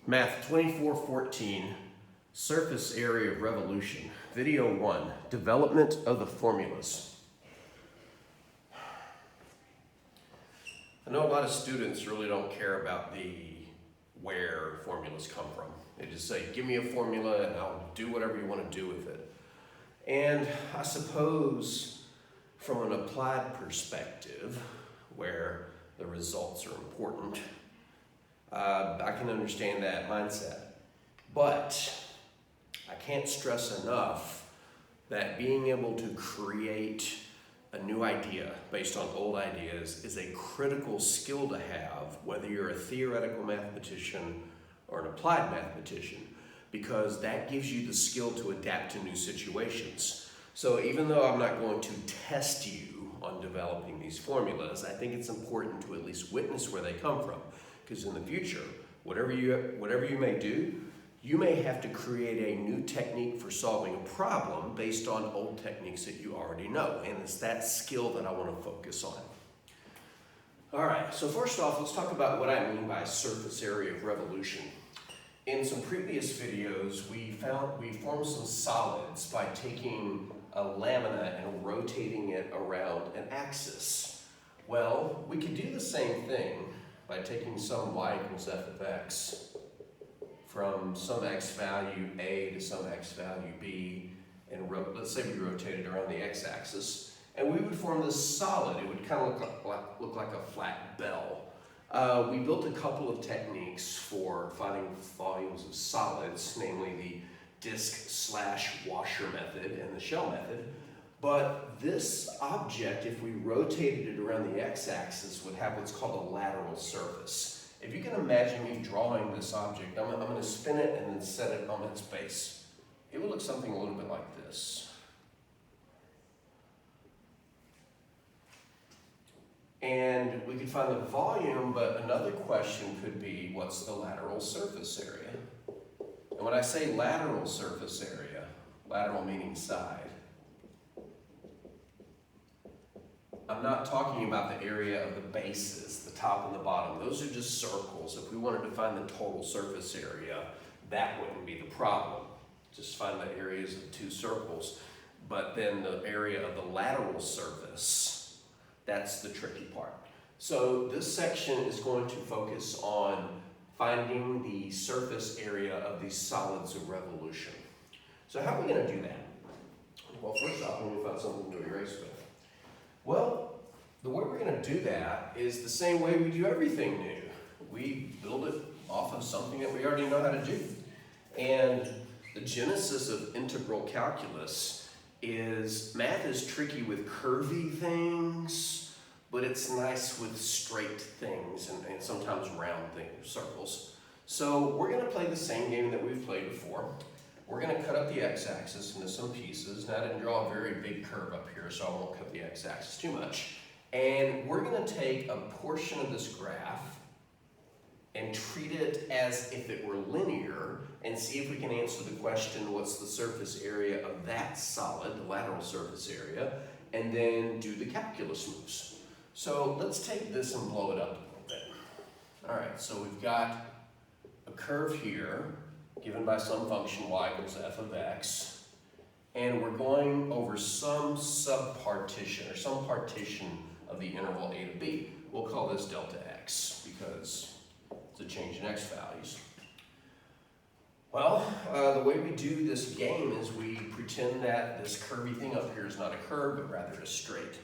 Math 2414, Surface Area of Revolution, Video 1, Development of the Formulas. I know a lot of students really don't care about where formulas come from. They just say, give me a formula and I'll do whatever you want to do with it. And I suppose from an applied perspective, where the results are important, I can understand that mindset. But I can't stress enough that being able to create a new idea based on old ideas is a critical skill to have, whether you're a theoretical mathematician or an applied mathematician, because that gives you the skill to adapt to new situations. So even though I'm not going to test you on developing these formulas, I think it's important to at least witness where they come from, because in the future, whatever you may do, you may have to create a new technique for solving a problem based on old techniques that you already know, and it's that skill that I want to focus on. All right, so first off, let's talk about what I mean by surface area of revolution. In some previous videos, we formed some solids by taking a lamina and rotating it around an axis. Well, we could do the same thing by taking some y equals f of x from some x value a to some x value b, and let's say we rotate it around the x-axis, and we would form this solid. It would kind of look like a flat bell. We built a couple of techniques for finding volumes of solids, namely the disk/washer method and the shell method. But this object, if we rotated it around the x-axis, would have what's called a lateral surface. If you can imagine me drawing this object, I'm going to spin it and then set it on its base. It will look something a little bit like this. And we could find the volume, but another question could be, what's the lateral surface area? And when I say lateral surface area, lateral meaning side, I'm not talking about the area of the bases, the top and the bottom. Those are just circles. If we wanted to find the total surface area, that wouldn't be the problem. Just find the areas of two circles. But then the area of the lateral surface, that's the tricky part. So this section is going to focus on finding the surface area of these solids of revolution. So how are we going to do that? Well, first off, we need to find something to erase with. Well, the way we're going to do that is the same way we do everything new. We build it off of something that we already know how to do. And the genesis of integral calculus is math is tricky with curvy things, but it's nice with straight things and sometimes round things, circles. So we're going to play the same game that we've played before. We're going to cut up the x-axis into some pieces. Now I didn't draw a very big curve up here, so I won't cut the x-axis too much. And we're going to take a portion of this graph and treat it as if it were linear and see if we can answer the question, what's the surface area of that solid, the lateral surface area, and then do the calculus moves. So let's take this and blow it up a little bit. All right, so we've got a curve here, given by some function y equals f of x, and we're going over some subpartition or some partition of the interval a to b. We'll call this delta x because it's a change in x values. Well, the way we do this game is we pretend that this curvy thing up here is not a curve, but rather a straight.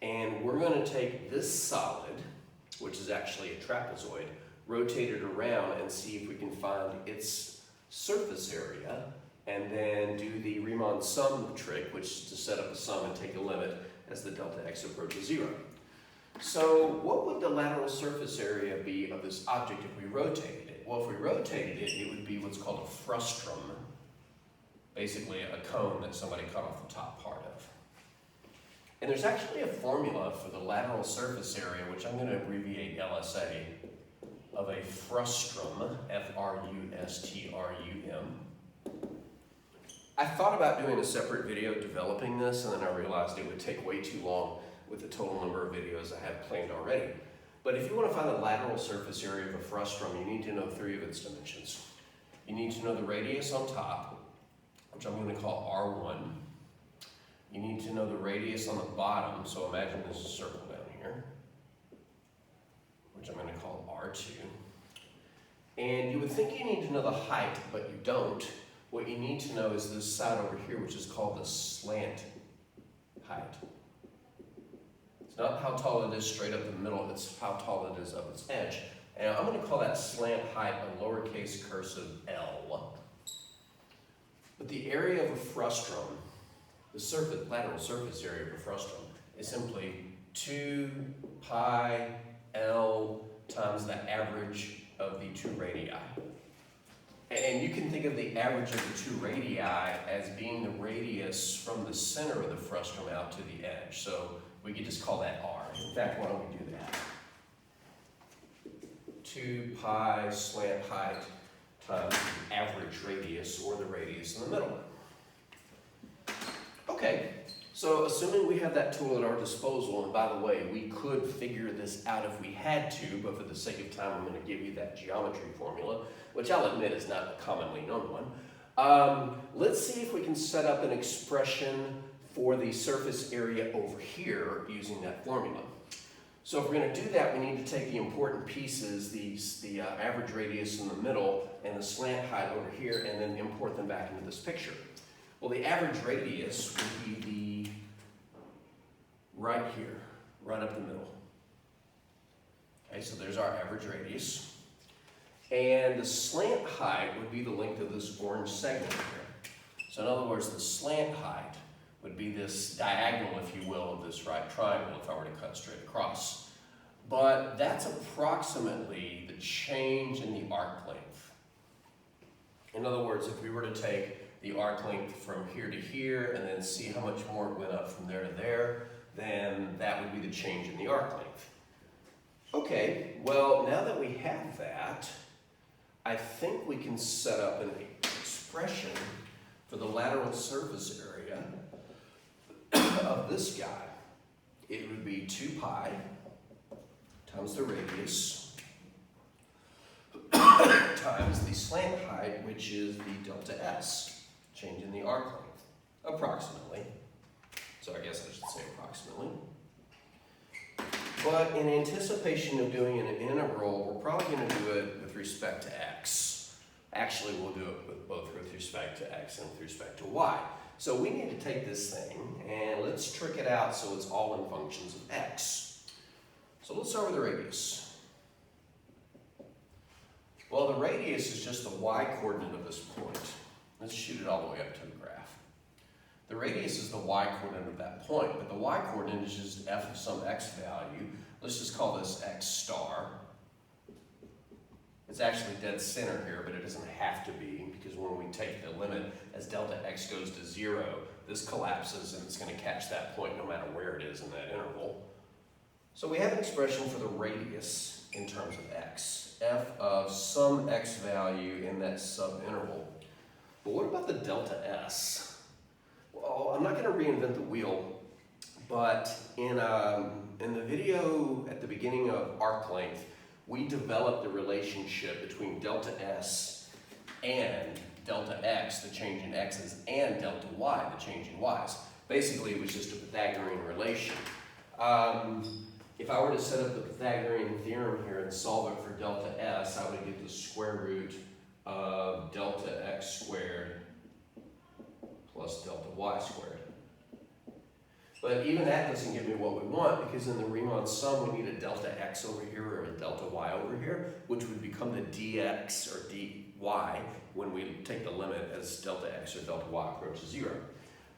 And we're going to take this solid, which is actually a trapezoid, rotate it around and see if we can find its surface area, and then do the Riemann Sum trick, which is to set up a sum and take a limit as the delta x approaches 0. So what would the lateral surface area be of this object if we rotated it? Well, if we rotated it, it would be what's called a frustum, basically a cone that somebody cut off the top part of. And there's actually a formula for the lateral surface area, which I'm going to abbreviate LSA, of a frustum, F-R-U-S-T-R-U-M. I thought about doing a separate video developing this, and then I realized it would take way too long with the total number of videos I have planned already. But if you want to find the lateral surface area of a frustum, you need to know 3 of its dimensions. You need to know the radius on top, which I'm going to call R1. You need to know the radius on the bottom, so imagine there's a circle down here, which I'm going to call R2. And you would think you need to know the height, but you don't. What you need to know is this side over here, which is called the slant height. It's not how tall it is straight up the middle, it's how tall it is up its edge. And I'm going to call that slant height a lowercase cursive L. But the area of a frustum, the lateral surface area of a frustum, is simply 2 pi L times the average of the 2 radii. And you can think of the average of the 2 radii as being the radius from the center of the frustum out to the edge. So we could just call that R. In fact, why don't we do that? 2 pi slant height times the average radius, or the radius in the middle. Okay, so assuming we have that tool at our disposal, and by the way, we could figure this out if we had to, but for the sake of time, I'm going to give you that geometry formula, which I'll admit is not a commonly known one. Let's see if we can set up an expression for the surface area over here using that formula. So if we're going to do that, we need to take the important pieces, the average radius in the middle and the slant height over here, and then import them back into this picture. Well, the average radius would be right here, right up the middle. Okay, so there's our average radius. And the slant height would be the length of this orange segment here. So in other words, the slant height would be this diagonal, if you will, of this right triangle if I were to cut straight across. But that's approximately the change in the arc length. In other words, if we were to take the arc length from here to here and then see how much more it went up from there to there, then that would be the change in the arc length. Okay, well, now that we have that, I think we can set up an expression for the lateral surface area of this guy. It would be 2 pi times the radius times the slant height, which is the delta S, change in the arc length, approximately. So I guess I should say approximately. But in anticipation of doing an integral, we're probably going to do it with respect to x. Actually, we'll do it with both with respect to x and with respect to y. So we need to take this thing and let's trick it out so it's all in functions of x. So let's start with the radius. Well, the radius is just the y-coordinate of this point. Let's shoot it all the way up to the graph. The radius is the y-coordinate of that point, but the y-coordinate is just f of some x value. Let's just call this x star. It's actually dead center here, but it doesn't have to be, because when we take the limit as delta x goes to 0, this collapses and it's going to catch that point no matter where it is in that interval. So we have an expression for the radius in terms of x, f of some x value in that subinterval. But what about the delta s? Well, I'm not going to reinvent the wheel, but in the video at the beginning of arc length, we developed the relationship between delta s and delta x, the change in x's, and delta y, the change in y's. Basically, it was just a Pythagorean relation. If I were to set up the Pythagorean theorem here and solve it for delta s, I would get the square root of delta x squared plus delta y squared. But even that doesn't give me what we want, because in the Riemann sum we need a delta x over here or a delta y over here, which would become the dx or dy when we take the limit as delta x or delta y approaches 0.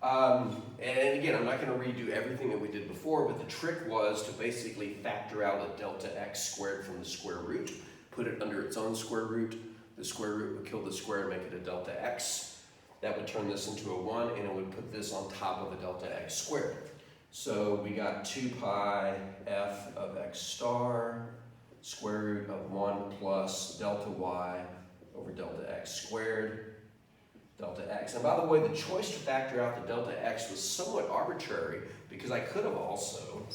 And again, I'm not going to redo everything that we did before, but the trick was to basically factor out a delta x squared from the square root, put it under its own square root. The square root would kill the square and make it a delta x. That would turn this into a 1, and it would put this on top of a delta x squared. So we got 2 pi f of x star, square root of 1 plus delta y over delta x squared, delta x. And by the way, the choice to factor out the delta x was somewhat arbitrary, because I could have also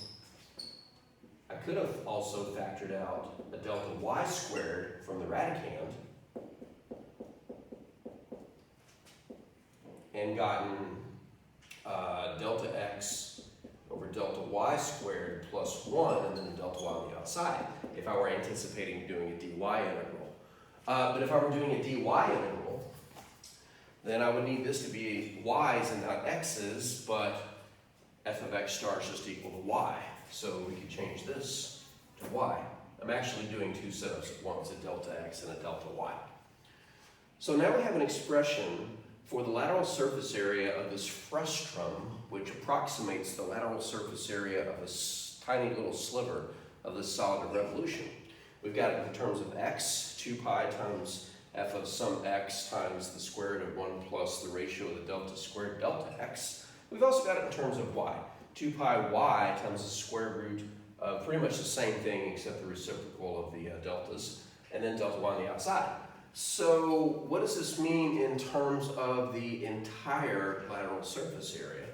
I could have also factored out a delta y squared from the radicand and gotten delta x over delta y squared plus 1 and then a delta y on the outside if I were anticipating doing a dy integral. But if I were doing a dy integral, then I would need this to be y's and not x's, but f of x star is just equal to y. So we could change this to y. I'm actually doing two setups at once, a delta x and a delta y. So now we have an expression for the lateral surface area of this frustum, which approximates the lateral surface area of a tiny little sliver of this solid of revolution. We've got it in terms of x, 2 pi times f of some x times the square root of 1 plus the ratio of the delta squared delta x. We've also got it in terms of y, 2 pi y times the square root of pretty much the same thing except the reciprocal of the deltas, and then delta y on the outside. So what does this mean in terms of the entire lateral surface area?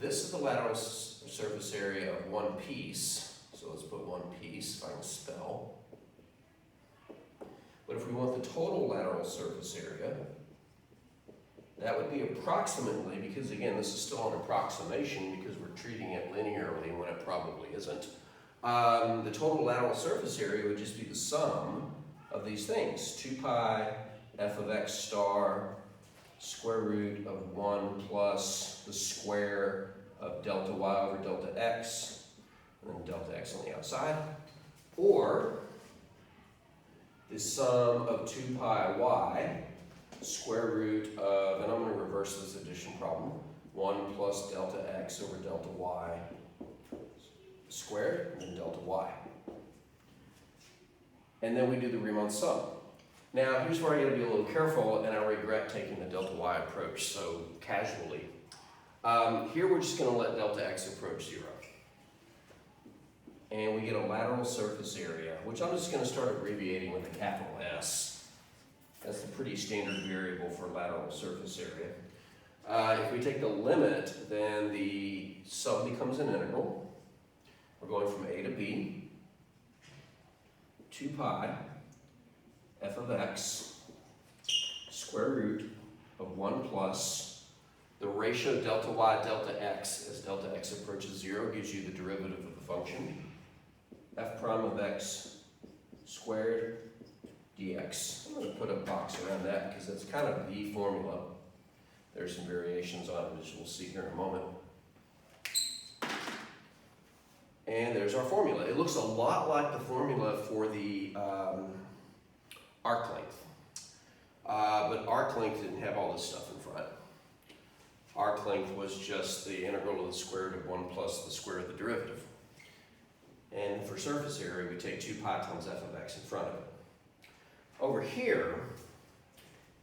This is the lateral surface area of one piece. So let's put one piece, if I can spell. But if we want the total lateral surface area, that would be approximately, because again, this is still an approximation because we're treating it linearly when it probably isn't. The total lateral surface area would just be the sum of these things, 2 pi f of x star square root of 1 plus the square of delta y over delta x, and then delta x on the outside, or the sum of 2 pi y square root of, and I'm going to reverse this addition problem, 1 plus delta x over delta y squared, and then delta y. And then we do the Riemann sum. Now, here's where I got to be a little careful, and I regret taking the delta y approach so casually. Here we're just going to let delta x approach 0. And we get a lateral surface area, which I'm just going to start abbreviating with a capital S. That's the pretty standard variable for lateral surface area. If we take the limit, then the sum becomes an integral. We're going from a to b. 2 pi f of x square root of 1 plus the ratio delta y delta x as delta x approaches 0 gives you the derivative of the function f prime of x squared dx. I'm going to put a box around that because that's kind of the formula. There's some variations on it, as we'll see here in a moment. And there's our formula. It looks a lot like the formula for the arc length. But arc length didn't have all this stuff in front. Arc length was just the integral of the square root of 1 plus the square of the derivative. And for surface area, we take 2 pi times f of x in front of it. Over here,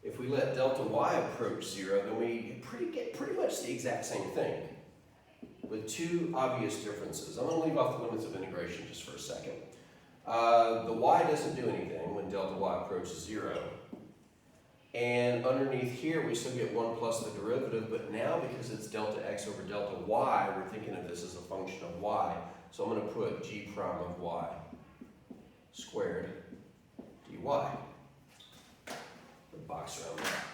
if we let delta y approach 0, then we get pretty much the exact same thing, with two obvious differences. I'm going to leave off the limits of integration just for a second. The y doesn't do anything when delta y approaches 0. And underneath here, we still get 1 plus the derivative, but now because it's delta x over delta y, we're thinking of this as a function of y. So I'm going to put g prime of y squared dy. Put a box around that.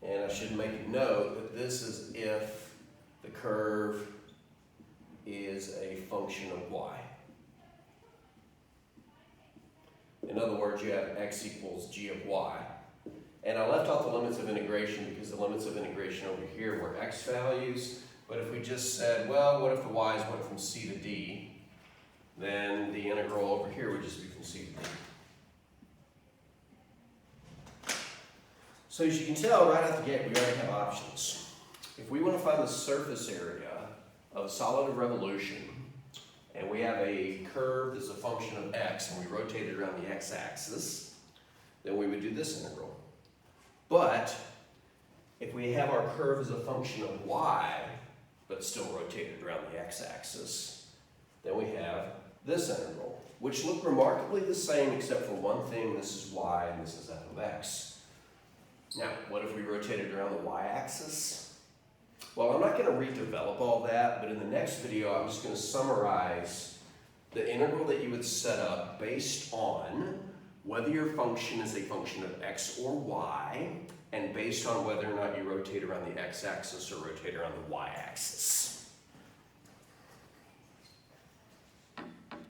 And I should make a note that this is if the curve is a function of y. In other words, you have x equals g of y. And I left out the limits of integration because the limits of integration over here were x values. But if we just said, well, what if the y's went from c to d? Then the integral over here would just be from c to d. So as you can tell, right out the gate, we already have options. If we want to find the surface area of a solid of revolution, and we have a curve that's a function of x, and we rotate it around the x-axis, then we would do this integral. But if we have our curve as a function of y, but still rotated around the x-axis, then we have this integral, which look remarkably the same except for one thing. This is y and this is f of x. Now, what if we rotated around the y-axis? Well, I'm not going to redevelop all that, but in the next video, I'm just going to summarize the integral that you would set up based on whether your function is a function of x or y, and based on whether or not you rotate around the x-axis or rotate around the y-axis.